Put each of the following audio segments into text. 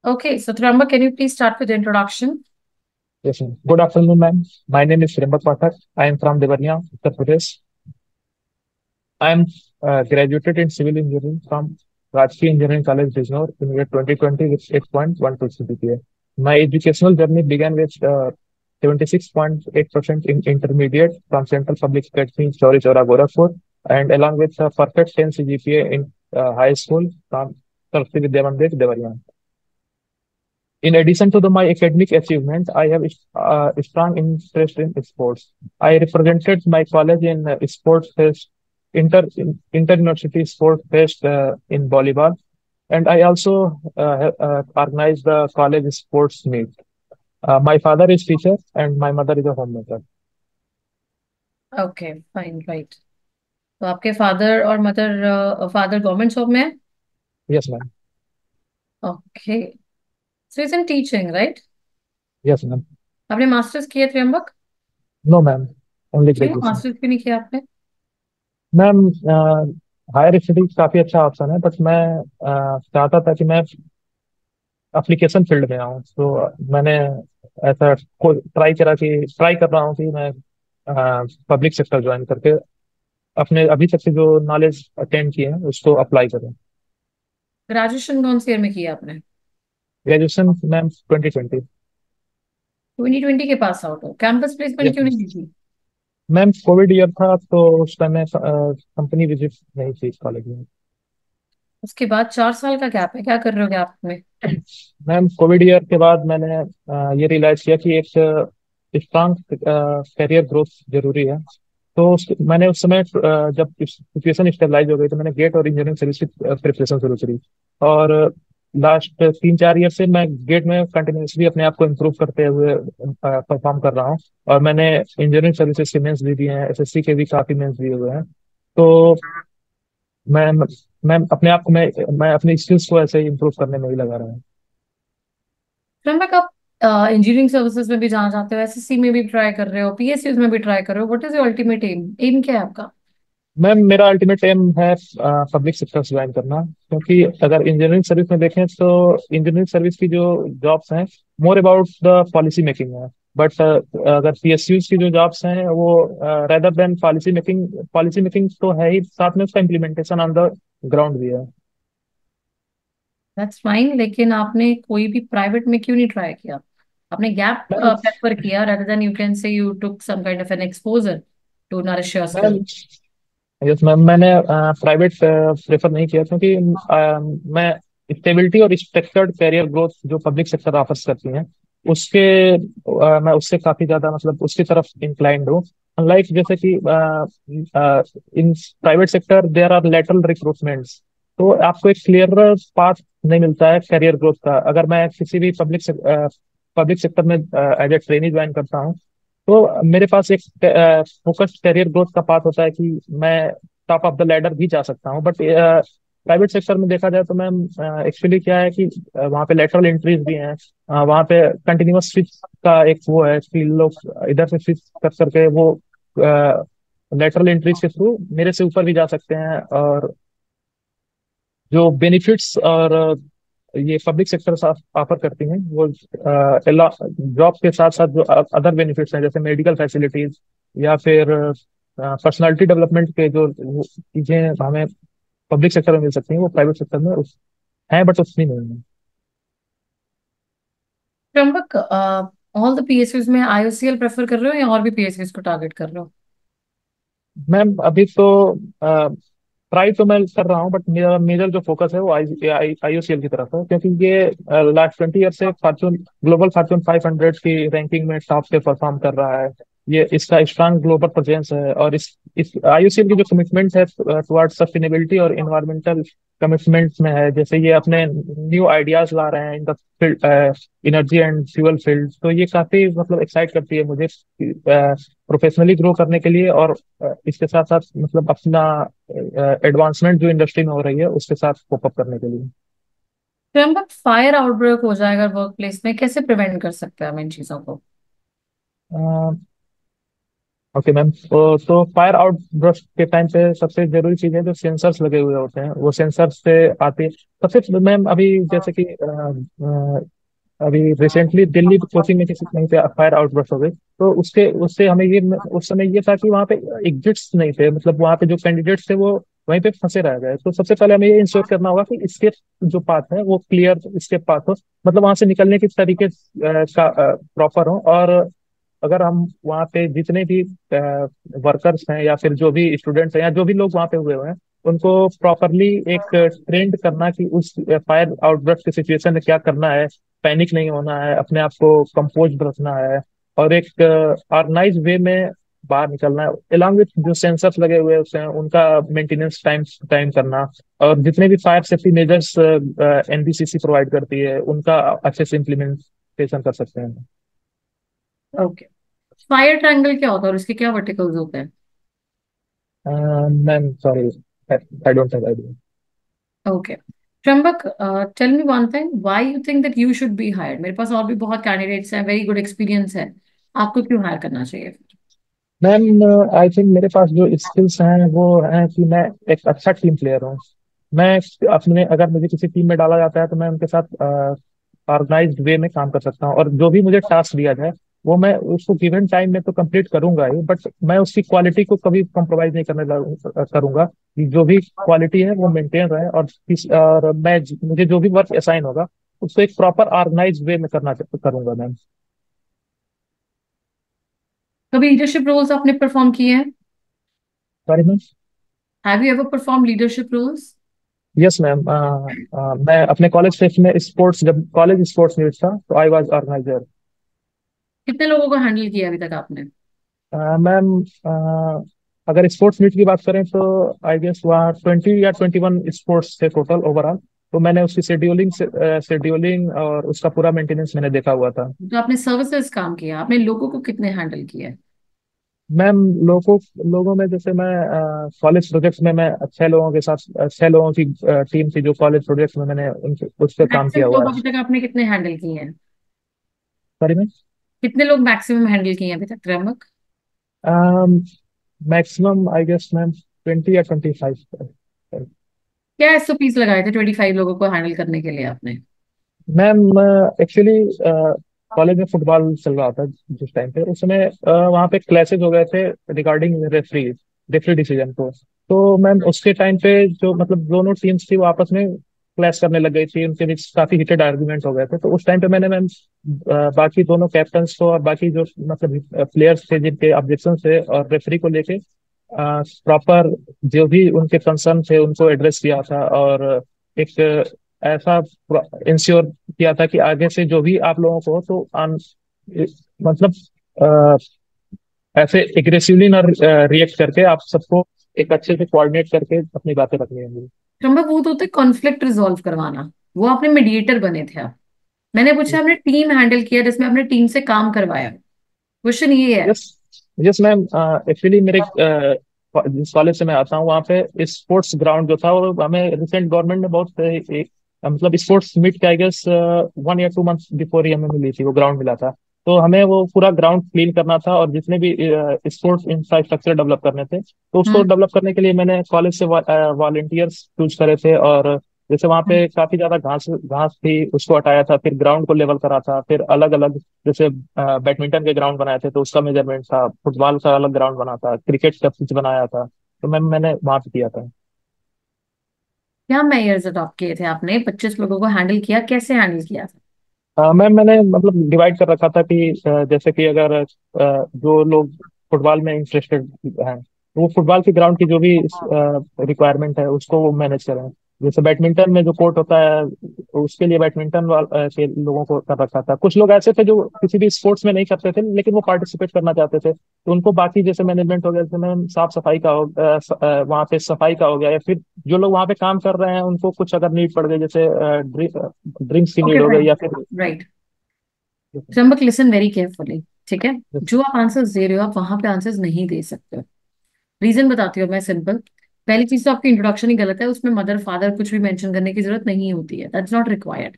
Okay, so Trambak, can you please start with the introduction? Yes, ma'am. Good afternoon, ma'am. My name is Trimbak Pathak. I am from Devariya, Uttar Pradesh. I am graduated in civil engineering from Rajki Engineering College, Bijnor in year 2020 with 8.12 CGPA. My educational journey began with 76.8% in intermediate from Central Public Academy, Chauri Chaura, Gorakhpur, and along with a perfect 10 CGPA in high school from Saraswati Vidya Mandir, Devariya. In addition to my academic achievements, I have a strong interest in sports. I represented my college in sports fest, inter-university sport fest in volleyball, and I also organized the college sports meet. My father is teacher and my mother is a homemaker. Okay, fine, right. तो आपके father और mother father government job में है? Yes, ma'am. Okay, so is in teaching, right? Yes, ma'am. आपने masters किया Trimbak? No, ma'am. Only क्यों graduation. Masters क्यों नहीं किया आपने? मैम, हायर स्टडीज काफी अच्छा ऑप्शन है, बट मैं चाहता था कि मैं एप्लीकेशन फील्ड में आऊँ, तो मैंने ऐसा ट्राई कर रहा हूँ कि मैं पब्लिक सेक्टर ज्वाइन करके अपने अभी तक से जो नॉलेज अटेंड किए हैं उसको अप्लाई करूँ। ग्रेजुएशन कौन से ईयर में किया आपने? Graduation ma'am 2020। 2020 के पास आउट हो, कैंपस प्लेसमेंट क्यों नहीं दी यस थी? मैम, कोविड ईयर था तो उस टाइम में कंपनी विजिट नहीं थी इस कॉलेज में। उसके बाद 4 साल का गैप है, क्या कर रहे हो गैप में? मैम, कोविड ईयर के बाद मैंने ये रियलाइज किया कि एक स्ट्रांग करियर ग्रोथ जरूरी है। तो मैंने उस समय जब सिचुएशन स्टेबलाइज हो गई तो मैंने गेट और इंजीनियरिंग सर्विस की प्रिपरेशन शुरू करी। और लास्ट 3-4 ईयर से मैं गेट में कंटिन्यूसली अपने आप को इम्प्रूव करते हुए परफॉर्म कर रहा हूँ। और मैंने इंजीनियरिंग सर्विसेज के मेंस भी दिए हैं, एसएससी के भी काफी मेंस दिए हुए हैं। तो मैं मैं अपने आप को मैं अपनी स्किल्स को ऐसे ही इम्प्रूव करने में ही लगा रहा हूँ। त्र्यंबक, आप इंजीनियरिंग सर्विसेज में भी जाना चाहते हो, एसएससी में भी ट्राई कर रहे हो, पीएसयूज में भी ट्राई कर रहे हो, what is your ultimate aim? Aim क्या है आपका? मैम, मेरा अल्टीमेट एम है पब्लिक सेक्टर ज्वाइन करना, क्योंकि अगर इंजीनियरिंग सर्विस में देखें तो इंजीनियरिंग सर्विस की जो जॉब्स हैं more about the policy making है। बट अगर पीएसयूज की जो जॉब्स हैं वो रेदर देन पॉलिसी मेकिंग तो है ही, साथ में उसका इम्प्लीमेंटेशन ऑन द ग्राउंड भी है। दैट्स फाइन, लेकिन आपने कोई भी प्राइवेट में क्यों नहीं ट्राई किया? आपने गैप मैम प्रेफर किया rather than you can say you took some kind of an exposure to nourish your skill. Ma'am yes ma'am, मैंने प्राइवेट प्रेफर नहीं किया, क्योंकि मैं स्टेबिलिटी और स्ट्रक्चर्ड कैरियर ग्रोथ जो पब्लिक सेक्टर ऑफर्स करती हैं उसके मैं उससे काफी ज्यादा मतलब उसकी तरफ इंक्लाइंड हूँ। अनलाइक जैसे कि in private sector there are lateral recruitments, तो आपको एक क्लियर पाथ नहीं मिलता है कैरियर ग्रोथ का। अगर मैं किसी भी पब्लिक सेक्टर में एज ए ट्रेनी ज्वाइन करता हूँ तो मेरे पास एक फोकस्ड करियर ग्रोथ का पाथ होता है कि मैं टॉप ऑफ द लैडर भी जा सकता हूँ। बट प्राइवेट सेक्टर में देखा जाए तो मैम एक्चुअली क्या है कि वहाँ पे लेटरल एंट्रीज भी हैं। वहाँ पे कंटिन्यूअस स्विच का एक वो है कि लोग इधर से स्विच कर करके वो लेटरल एंट्रीज के थ्रू मेरे से ऊपर भी जा सकते हैं। और जो बेनिफिट्स और ये पब्लिक सेक्टर ऑफर करती हैं वो जॉब के साथ साथ जो अदर बेनिफिट्स हैं जैसे मेडिकल फैसिलिटीज या फिर पर्सनालिटी डेवलपमेंट के जो चीजें हमें पब्लिक सेक्टर में मिल सकती हैं वो प्राइवेट सेक्टर में हैं, बट उतनी नहीं है। त्र्यंबक, ऑल द पीएसयूज में आईओसीएल प्रेफर कर रहे हो या और भी पीएसयूज को टारगेट कर रहे हो? मैम, अभी तो ट्राई तो मैं कर रहा हूँ, बट मेरा मेजर जो फोकस है वो आईओसीएल की तरफ है, क्योंकि ये लास्ट 20 ईयर से ग्लोबल फॉर्च्यून 500 की रैंकिंग में टॉप पे परफॉर्म कर रहा है। ये इसका स्ट्रांग ग्लोबल प्रेजेंस है, और इस आईओसीएल की जो कमिटमेंट है टुवर्ड्स सस्टेनेबिलिटी और इन्वायरमेंटल कमिटमेंट्स में है, जैसे ये अपने न्यू आइडियाज ला रहे हैं in the field energy and fuel field, तो ये काफी मतलब एक्साइट करती है मुझे प्रोफेशनली ग्रो करने के लिए। और इसके साथ साथ मतलब अपना एडवांसमेंट जो इंडस्ट्री में हो रही है उसके साथ कोप अप करने के लिए। त्र्यंबक, फायर आउटब्रेक हो जाएगा वर्क प्लेस में, कैसे प्रिवेंट कर सकते हैं हम इन चीजों को? ओके मैम, तो फायर आउटब्रस्ट के टाइम पे सबसे जरूरी चीज है जो सेंसर्स लगे हुए होते हैं, वो सेंसर्स से आती है सबसे मैम। अभी जैसे कि अभी रिसेंटली दिल्ली कोचिंग में किसी कहीं पे फायर आउटब्रस्ट हो गई, तो उसके उससे हमें ये उस समय ये था कि वहाँ पे एग्जिट्स नहीं थे, मतलब वहाँ पे जो कैंडिडेट्स थे वो वहीं पे फंसे रह गए। तो सबसे पहले हमें ये इंश्योर करना होगा कि इसके जो पाथ है वो क्लियर इसके पाथ हो, मतलब वहां से निकलने के तरीके का प्रॉपर हो। और अगर हम वहाँ पे जितने भी वर्कर्स हैं या फिर जो भी स्टूडेंट्स हैं या जो भी लोग वहाँ पे हुए हुए हैं, उनको प्रॉपरली एक ट्रेंड करना कि उस फायर आउटब्रेक की सिचुएशन में क्या करना है, पैनिक नहीं होना है, अपने आप को कंपोज रखना है, और एक ऑर्गेनाइज वे में बाहर निकलना है। अलॉन्ग विथ जो सेंसर्स लगे हुए हैं उनका मेंटेनेंस टाइम टाइम करना, और जितने भी fire safety measures NBCC provide करती है उनका अच्छे से इम्प्लीमेंटेशन कर सकते हैं। ओके। फायर ट्रायंगल क्या होता है और इसके क्या वर्टिकल्स होते हैं? Ma'am sorry, I don't have idea. Okay. Tryambak, tell me one thing, why you think that you should be hired? मेरे पास और भी बहुत कैंडिडेट्स हैं, वेरी गुड एक्सपीरियंस है, आपको क्यों हायर करना चाहिए? मैम आई थिंक मेरे पास जो स्किल्स हैं वो हैं कि मैं एक अच्छा टीम प्लेयर हूँ। मैं अपने, अगर मुझे किसी टीम में डाला जाता है तो मैं उनके साथ ऑर्गेनाइज्ड वे में काम कर सकता हूँ, और जो भी मुझे टास्क दिया जाए वो मैं उसको गिवन टाइम में तो कंप्लीट करूंगा ही, बट मैं उसकी क्वालिटी को कभी कॉम्प्रोमाइज नहीं करूंगा कि जो भी क्वालिटी है वो मेंटेन रहे। और मैं मुझे जो भी वर्क असाइन होगा उसको एक प्रॉपर ऑर्गेनाइज वे में करना करूंगा मैम। कभी लीडरशिप रोल्स आपने परफॉर्म किए हैं? Sorry ma'am. Have you ever perform leadership roles? Yes ma'am, मैं अपने कॉलेज फेस्ट में स्पोर्ट्स, जब कॉलेज स्पोर्ट्स मीट था तो आई वाज ऑर्गेनाइजर। कितने लोगों को हैंडल किया अभी तक आपने? मैम अगर स्पोर्ट्स मीट की बात करें तो आई गेस वहाँ 20 या 21 स्पोर्ट्स थे टोटल ओवरऑल। तो मैंने उसकी शेड्यूलिंग और उसका पूरा मेंटेनेंस मैंने देखा हुआ था। जो आपने सर्विसेज काम किया, आपने लोगों को कितने हैंडल किया है? मैम लोगों लोगों में जैसे मैं कॉलेज प्रोजेक्ट्स में मैं 6 लोगों के साथ 6 लोगों की टीम थी जो कॉलेज प्रोजेक्ट्स में मैंने उनके उस पर काम किया मैक्सिमम हुआ लोग है। अभी तक आपने कितने हैंडल किए हैं? Sorry ma'am. कितने लोग मैक्सिमम हैंडल किए हैं अभी तक Tryambak? Maximum I guess ma'am 20 या 25। क्या एसओपीस लगाए थे 25 लोगों को हैंडल करने के लिए आपने? मैम एक्चुअली कॉलेज में फुटबॉल चल रहा था जिस टाइम पे, उस समय वहाँ पे क्लासेस हो गए थे रिगार्डिंग रेफरी रेफरी डिसीजन को। तो मैम उसके टाइम पे जो मतलब दोनों टीम्स थी वो आपस में क्लैश करने लग गई थी, उनके बीच काफी हीटेड आर्गुमेंट हो गए थे। तो उस टाइम पे मैंने मैम बाकी दोनों कैप्टन्स को और बाकी जो मतलब प्लेयर्स थे जिनके ऑब्जेक्शन थे और रेफरी को लेके प्रॉपर जो भी उनके कंसर्न थे उनको एड्रेस किया था, और एक ऐसा इंश्योर किया था कि आगे से जो भी आप लोगों को हो तो मतलब अ, ऐसे एग्रेसिवली ना रिएक्ट करके आप सबको एक अच्छे से कोऑर्डिनेट करके अपनी बातें रखनी होंगी। त्र्यंबक, वो तो होते कॉन्फ्लिक्ट रिजॉल्व करवाना, वो आपने मीडिएटर बने थे आप। मैंने पूछा आपने टीम हैंडल किया जिसमें आपने टीम से काम करवाया, क्वेश्चन ये है। Yes, yes ma'am. एक्चुअली मेरे जिस कॉलेज से मैं आता हूँ वहाँ पे स्पोर्ट्स ग्राउंड जो था वो हमें रिसेंट गवर्नमेंट ने बहुत मतलब स्पोर्ट्स मीट के आई गेस 1 या 2 मंथ्स बिफोर ही हमें मिली थी, वो ग्राउंड मिला था। तो हमें वो पूरा ग्राउंड क्लीन करना था और जितने भी स्पोर्ट्स इंफ्रास्ट्रक्चर डेवलप करने थे तो उसको हम्म। डेवलप करने के लिए मैंने कॉलेज से वॉलेंटियर्स चूज करे थे। और जैसे वहाँ पे काफी ज्यादा घास घास थी उसको हटाया था, फिर ग्राउंड को लेवल करा था, फिर अलग अलग जैसे बैडमिंटन के ग्राउंड बनाए थे तो उसका मेजरमेंट था, फुटबॉल का अलग ग्राउंड बना था, क्रिकेट का पिच बनाया था। तो मैंने वहां पे किया था। क्या मेयर्स अडॉप्ट किए थे आपने? 25 लोगों को हैंडल किया, कैसे हैंडल किया था? मैंने मतलब डिवाइड कर रखा था कि जैसे कि अगर जो लोग फुटबॉल में इंटरेस्टेड हैं तो वो फुटबॉल की ग्राउंड की जो भी रिक्वायरमेंट है उसको वो मैनेज करें। जैसे बैडमिंटन में जो कोर्ट होता है उसके लिए के लोगों को कर रखा था। कुछ लोग ऐसे थे जो किसी भी स्पोर्ट्स में नहीं करते थे लेकिन वो पार्टिसिपेट करना चाहते थे, तो उनको बाकी जैसे मैनेजमेंट हो गया, जैसे मैम साफ सफाई का वहाँ पे सफाई का हो गया, या फिर जो लोग वहाँ पे काम कर रहे हैं उनको कुछ अगर नीड पड़ गई जैसे ड्रिंक्स की ओके नीड हो गई फाइन। या फिर। Right. Trimbak, listen very carefully, ठीक है? जो आप आंसर्स दे रहे हो आप वहां पे आंसर्स नहीं दे सकते हो। रीजन बताती हूँ मैं, सिंपल। पहली चीज तो आपकी इंट्रोडक्शन ही गलत है, उसमें मदर फादर कुछ भी मेंशन करने की जरूरत नहीं होती है, दैट्स नॉट रिक्वायर्ड।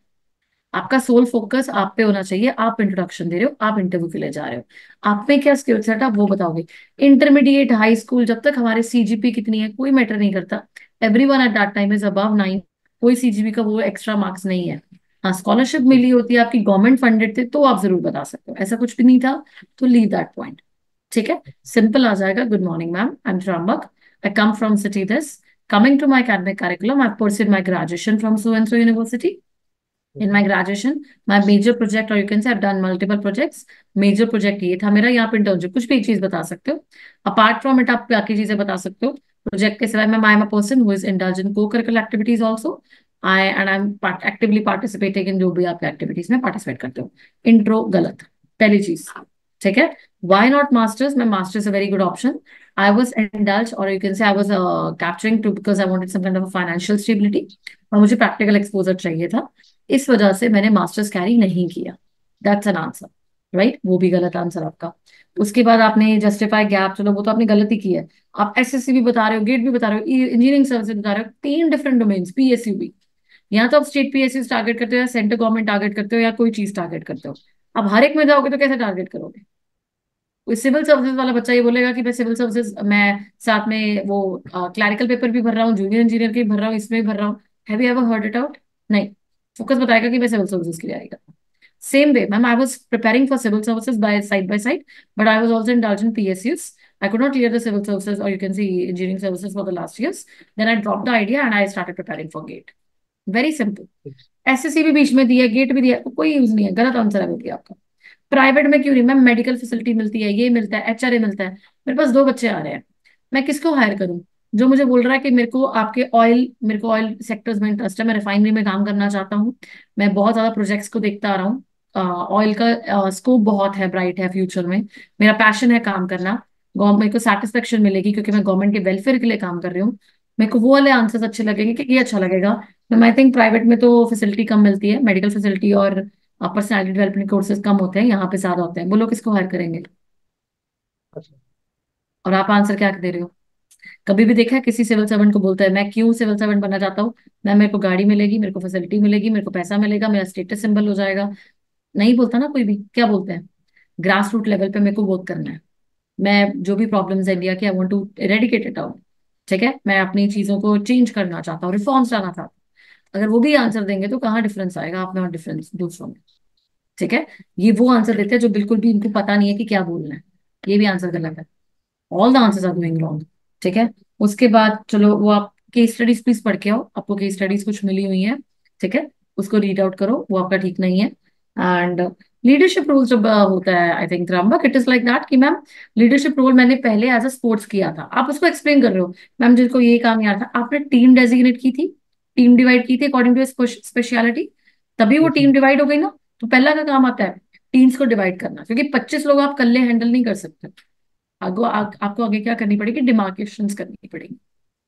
आपका सोल फोकस आप पे होना चाहिए, आप इंट्रोडक्शन दे रहे हो, आप इंटरव्यू के लिए जा रहे हो, आप में क्या स्किल सेट है वो बताओगे। इंटरमीडिएट, हाई स्कूल, जब तक हमारे सीजीपी कितनी है कोई मैटर नहीं करता, everyone at that time is above 9, कोई सीजीपी का वो एक्स्ट्रा मार्क्स नहीं है। हाँ, स्कॉलरशिप मिली होती है आपकी, गवर्नमेंट फंडेड थे तो आप जरूर बता सकते हो, ऐसा कुछ भी नहीं था तो लीव दैट पॉइंट। ठीक है, सिंपल आ जाएगा। Good morning ma'am, I am Trambak, I come from city this, coming to my academic curriculum, I've pursued my graduation from so and so university. In my graduation, my major project, or you can say I've done multiple projects, major project ये था मेरा, यहाँ पे internship, कुछ भी एक चीज बता सकते हो। अपार्ट फ्रॉम इट आप बाकी चीजें बता सकते हो। प्रोजेक्ट के सिवाय मैं, I am a person who is indulge in cocurricular activities also, I am actively participating in जो भी आप एक्टिविटीज में पार्टिसिपेट करते हो। इंट्रो गलत, पहली चीज। ठीक है, वाई नॉट मास्टर्स? मैं, masters a very good option. I was indulged, or you can say I was capturing to, because I wanted some kind of a financial stability, और मुझे प्रैक्टिकल एक्सपोजर चाहिए था, इस वजह से मैंने मास्टर्स कैरी नहीं किया। That's an answer, right? वो भी गलत आंसर आपका। उसके बाद आपने जस्टिफाई गैप, चलो वो तो आपने गलती की है। आप एसएससी भी बता रहे हो, गेट भी बता रहे हो, इंजीनियरिंग सर्विस बता रहे हो, तीन डिफरेंट डोमेन्स, पीएसयू भी। यहाँ तो आप स्टेट पीएसयू टारगेट करते हो, या सेंट्रल गवर्नमेंट टारगेट करते हो, या कोई चीज टारगेट करते हो। अब हर एक में जाओगे तो कैसे टारगेट करोगे? कोई सिविल सर्विसेज वाला बच्चा ये बोलेगा कि मैं सिविल सर्विसेज, मैं साथ में वो क्लैरिकल पेपर भी भर रहा हूँ, जूनियर इंजीनियर के भी भर रहा हूँ, इसमें भी भर रहा हूँ। Have you ever heard it out? नहीं, फोकस बताएगा कि मैं सिविल सर्विसेज के लिए आएगा। Same way ma'am, I was preparing for civil services by side, but I was also indulged in PSUs. I could not clear the civil services, or you can say engineering services, for the last years. Then I dropped the idea and I started preparing for GATE. Very simple. SSC भी बीच में दिया, gate भी दिया, कोई use नहीं है, गलत answer है वो भी आपका। प्राइवेट में क्यों नहीं मैम? मेडिकल फैसिलिटी मिलती है, ये मिलता है, एचआरए मिलता है। मेरे पास दो बच्चे आ रहे हैं, मैं किसको हायर करूं? जो मुझे बोल रहा है कि मेरे को ऑयल सेक्टर्स में इंटरेस्ट है, मैं रिफाइनरी में काम करना चाहता हूँ, मैं बहुत ज्यादा प्रोजेक्ट्स को देखता आ रहा हूँ, ऑयल का स्कोप बहुत है, ब्राइट है फ्यूचर में, मेरा पैशन है काम करना, गवर्नमेंट को सेटिस्फेक्शन मिलेगी क्योंकि मैं गवर्नमेंट के वेलफेयर के लिए काम कर रही हूँ, मेरे को वो वाले आंसर्स अच्छे लगेंगे कि ये अच्छा लगेगा। तो आई थिंक प्राइवेट में तो फैसिलिटी कम मिलती है, मेडिकल फैसिलिटी और पर्सनालिटी डेवलपमेंट कोर्सेज कम होते हैं, यहाँ पे ज्यादा होते हैं। बोलो किसको हायर करेंगे? और आप आंसर क्या दे रहे हो? कभी भी देखा है किसी सिविल सर्वेंट को बोलता है मैं क्यों सिविल सर्वेंट बनना चाहता हूँ? मैं, मेरे को गाड़ी मिलेगी, मेरे को फैसिलिटी मिलेगी, मेरे को पैसा मिलेगा, मेरा स्टेटस सिंबल हो जाएगा। नहीं बोलता ना कोई भी, क्या बोलते हैं? ग्रास रूट लेवल पे मेरे को वर्क करना है, मैं जो भी प्रॉब्लम्स है इंडिया की, I want to eradicate it out. ठीक है, मैं अपनी चीजों को चेंज करना चाहता हूँ, रिफॉर्म्स लाना चाहता हूँ। अगर वो भी आंसर देंगे तो कहाँ डिफरेंस आएगा आप में और डिफरेंस दूसरों में? ठीक है, ये वो आंसर देते हैं जो बिल्कुल भी इनको पता नहीं है कि क्या बोलना है, ये भी आंसर गलत है। All the answers are going wrong. ठीक है, उसके बाद चलो वो आप केस स्टडीज प्लीज पढ़ के आओ, आपको केस स्टडीज कुछ मिली हुई है, ठीक है, उसको रीड आउट करो, वो आपका ठीक नहीं है। एंड लीडरशिप रोल जब होता है, I think Trambak, it is like that कि मैम लीडरशिप रोल मैंने पहले एज अ स्पोर्ट्स किया था, आप उसको एक्सप्लेन कर रहे हो। मैम जिसको ये काम याद था, आपने टीम डेजिग्नेट की थी, टीम डिवाइड की थी अकॉर्डिंग टू स्पेशलिटी, तभी वो टीम डिवाइड हो गई ना। तो पहला का काम आता है टीम्स को डिवाइड करना, क्योंकि 25 लोग आप कल्ले हैंडल नहीं कर सकते। आपको आगे क्या करनी पड़ेगी? डिमार्केशन करनी पड़ेगी,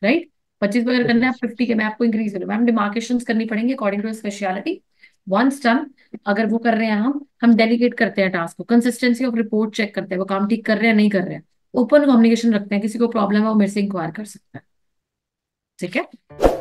राइट? 25 अगर करना है, आप 50 के मैं आपको इंक्रीज करूँ, मैम डिमार्केशन करनी पड़ेंगे according to speciality. Once done, अगर वो कर रहे हैं, हम डेलीगेट करते हैं टास्क को, कंसिस्टेंसी ऑफ रिपोर्ट चेक करते हैं, वो काम ठीक कर रहे हैं नहीं कर रहे हैं, ओपन कम्युनिकेशन रखते हैं, किसी को प्रॉब्लम है वो मेरे से इंक्वायर कर सकता है। ठीक है।